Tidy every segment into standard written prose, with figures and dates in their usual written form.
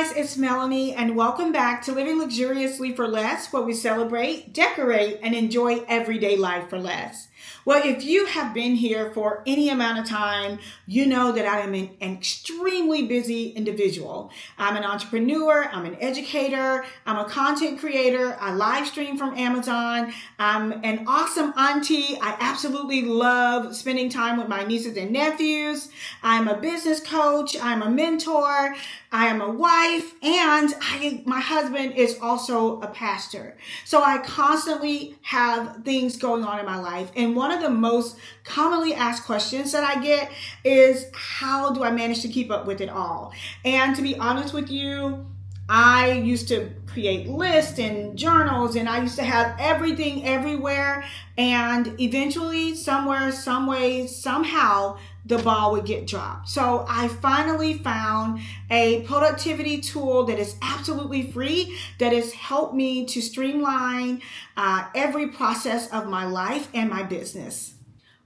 guys, it's Melanie, and welcome back to Living Luxuriously for Less, where we celebrate, decorate, and enjoy everyday life for less. Well, if you have been here for any amount of time, you know that I am an extremely busy individual. I'm an entrepreneur, I'm an educator, I'm a content creator, I live stream from Amazon, I'm an awesome auntie. I absolutely love spending time with my nieces and nephews. I'm a business coach, I'm a mentor, I am a wife, and my husband is also a pastor. So I constantly have things going on in my life. And one of the most commonly asked questions that I get is, how do I manage to keep up with it all? And to be honest with you, I used to create lists and journals, and I used to have everything everywhere. And eventually, somewhere, some way, somehow, the ball would get dropped. So I finally found a productivity tool that is absolutely free, that has helped me to streamline every process of my life and my business.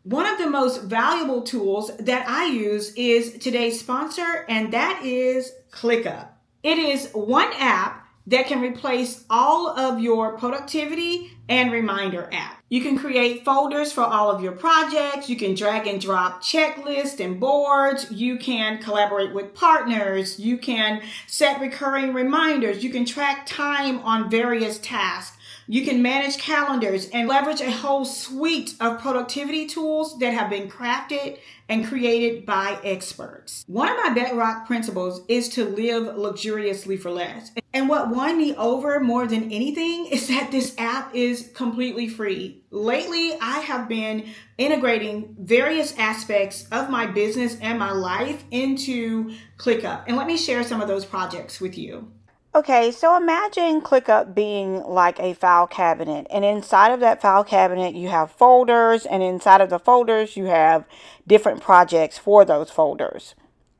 One of the most valuable tools that I use is today's sponsor, and that is ClickUp. It is one app that can replace all of your productivity and reminder app. You can create folders for all of your projects. You can drag and drop checklists and boards. You can collaborate with partners. You can set recurring reminders. You can track time on various tasks. You can manage calendars and leverage a whole suite of productivity tools that have been crafted and created by experts. One of my bedrock principles is to live luxuriously for less. And what won me over more than anything is that this app is completely free. Lately, I have been integrating various aspects of my business and my life into ClickUp. And let me share some of those projects with you. Okay, so imagine ClickUp being like a file cabinet, and inside of that file cabinet you have folders, and inside of the folders you have different projects for those folders.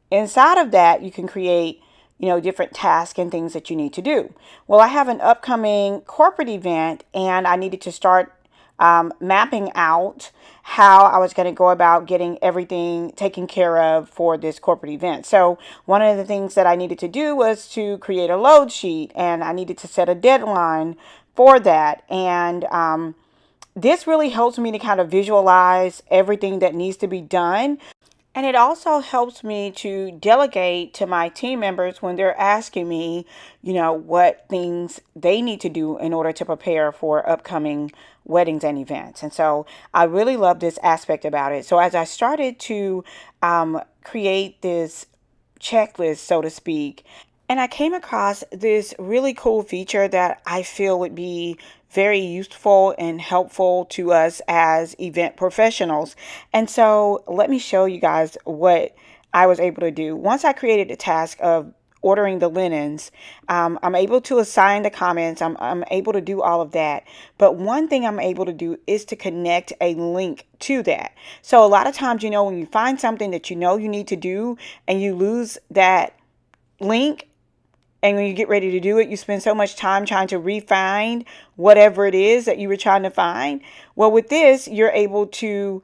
Inside of that you can create, different tasks and things that you need to do. Well, I have an upcoming corporate event, and I needed to start mapping out how I was going to go about getting everything taken care of for this corporate event. So one of the things that I needed to do was to create a load sheet, and I needed to set a deadline for that. And this really helps me to kind of visualize everything that needs to be done. And it also helps me to delegate to my team members when they're asking me, what things they need to do in order to prepare for upcoming weddings and events. And so I really love this aspect about it. So as I started to create this checklist, so to speak, and I came across this really cool feature that I feel would be very useful and helpful to us as event professionals. And so let me show you guys what I was able to do. Once I created the task of ordering the linens, I'm able to assign the comments. I'm able to do all of that. But one thing I'm able to do is to connect a link to that. So a lot of times, when you find something that you need to do and you lose that link, and when you get ready to do it, you spend so much time trying to refine whatever it is that you were trying to find. Well, with this, you're able to,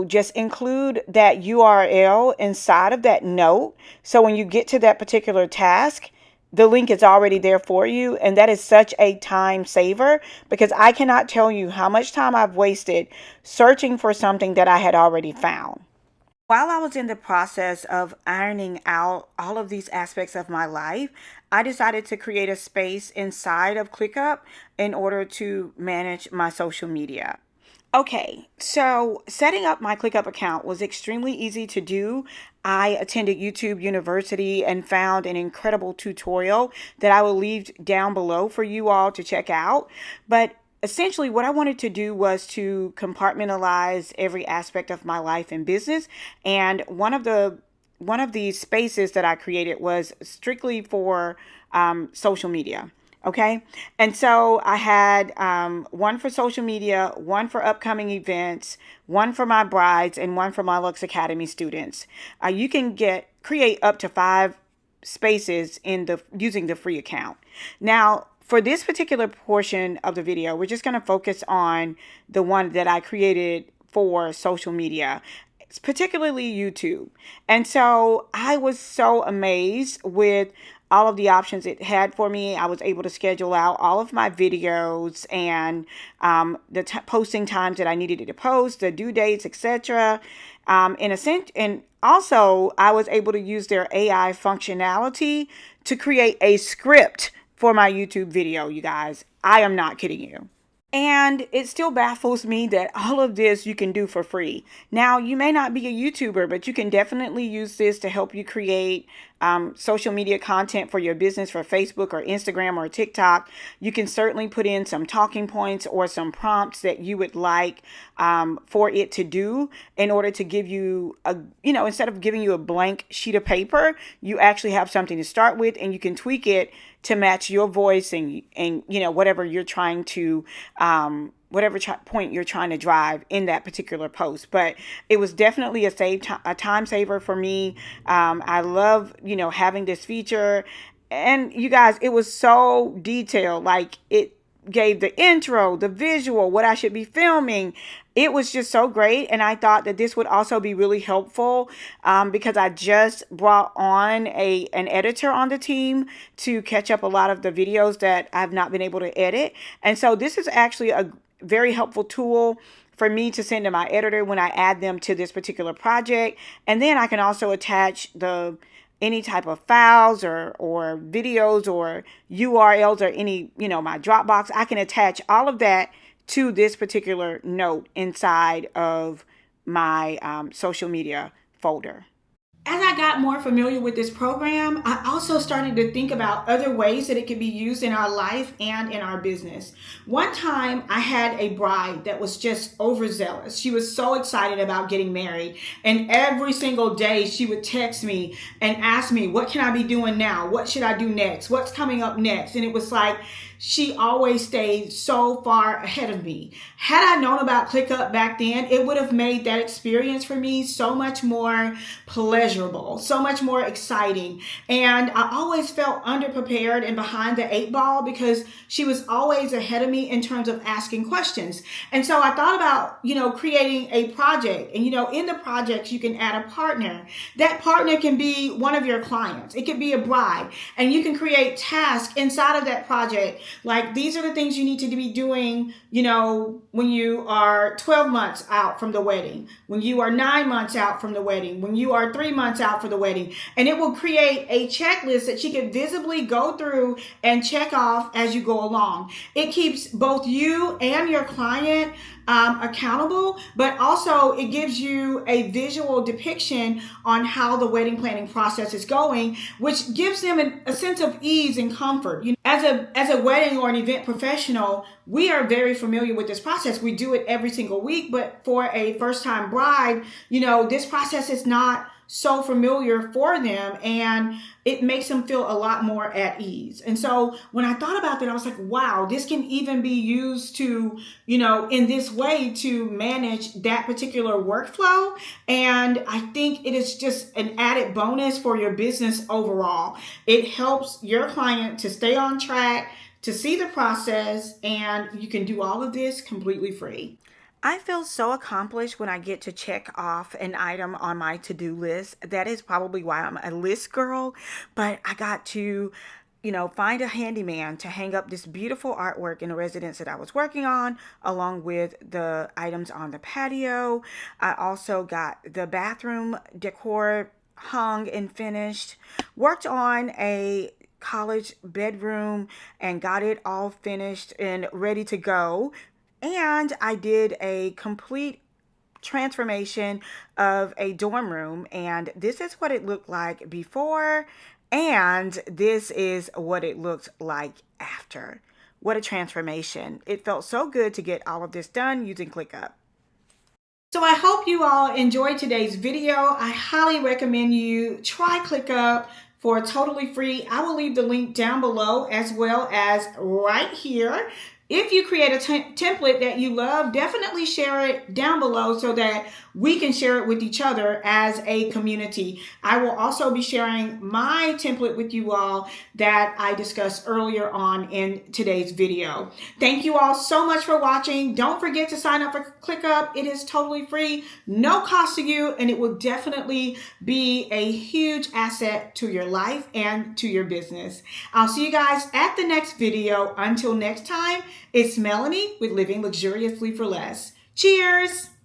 just include that URL inside of that note. So when you get to that particular task, the link is already there for you. And that is such a time saver, because I cannot tell you how much time I've wasted searching for something that I had already found. While I was in the process of ironing out all of these aspects of my life, I decided to create a space inside of ClickUp in order to manage my social media. Okay, so setting up my ClickUp account was extremely easy to do. I attended YouTube University and found an incredible tutorial that I will leave down below for you all to check out. But essentially, what I wanted to do was to compartmentalize every aspect of my life and business. And one of the spaces that I created was strictly for social media. Okay. And so I had one for social media, one for upcoming events, one for my brides, and one for my Lux Academy students. You can create up to 5 spaces using the free account. Now, for this particular portion of the video, we're just going to focus on the one that I created for social media, particularly YouTube. And so I was so amazed with all of the options it had for me. I was able to schedule out all of my videos and the posting times that I needed to post, the due dates, etc. In a sense, and also I was able to use their AI functionality to create a script for my YouTube video, you guys. I am not kidding you. And it still baffles me that all of this you can do for free. Now, you may not be a YouTuber, but you can definitely use this to help you create social media content for your business for Facebook or Instagram or TikTok. You can certainly put in some talking points or some prompts that you would like for it to do in order to give you instead of giving you a blank sheet of paper, you actually have something to start with, and you can tweak it to match your voice and whatever you're trying to point you're trying to drive in that particular post. But it was definitely a time saver for me. I love having this feature, and you guys, it was so detailed. Like, it gave the intro, the visual, what I should be filming. It was just so great. And I thought that this would also be really helpful because I just brought on an editor on the team to catch up a lot of the videos that I've not been able to edit. And so this is actually a very helpful tool for me to send to my editor when I add them to this particular project. And then I can also attach any type of files or videos or URLs or any, my Dropbox. I can attach all of that to this particular note inside of my social media folder. As I got more familiar with this program, I also started to think about other ways that it could be used in our life and in our business. One time I had a bride that was just overzealous. She was so excited about getting married. And every single day she would text me and ask me, what can I be doing now? What should I do next? What's coming up next? And it was like, she always stayed so far ahead of me. Had I known about ClickUp back then, it would have made that experience for me so much more pleasurable, so much more exciting. And I always felt underprepared and behind the eight ball because she was always ahead of me in terms of asking questions. And so I thought about, creating a project. And, in the projects, you can add a partner. That partner can be one of your clients. It could be a bride. And you can create tasks inside of that project. Like, these are the things you need to be doing, when you are 12 months out from the wedding, when you are 9 months out from the wedding, when you are 3 months out for the wedding. And it will create a checklist that she can visibly go through and check off as you go along. It keeps both you and your client accountable, but also it gives you a visual depiction on how the wedding planning process is going, which gives them a sense of ease and comfort. As a wedding or an event professional, we are very familiar with this process. We do it every single week, but for a first-time bride, this process is not so familiar for them, and it makes them feel a lot more at ease. And so when I thought about that, I was like, wow, this can even be used to, in this way to manage that particular workflow. And I think it is just an added bonus for your business overall. It helps your client to stay on track, to see the process, and you can do all of this completely free. I feel so accomplished when I get to check off an item on my to-do list. That is probably why I'm a list girl, but I got to, find a handyman to hang up this beautiful artwork in a residence that I was working on, along with the items on the patio. I also got the bathroom decor hung and finished, worked on a college bedroom and got it all finished and ready to go. And I did a complete transformation of a dorm room, and this is what it looked like before, and this is what it looked like after. What a transformation. It felt so good to get all of this done using ClickUp. So I hope you all enjoyed today's video. I highly recommend you try ClickUp for totally free. I will leave the link down below as well as right here. If you create a template that you love, definitely share it down below so that we can share it with each other as a community. I will also be sharing my template with you all that I discussed earlier on in today's video. Thank you all so much for watching. Don't forget to sign up for ClickUp. It is totally free, no cost to you, and it will definitely be a huge asset to your life and to your business. I'll see you guys at the next video. Until next time, it's Melanie with Living Luxuriously for Less. Cheers!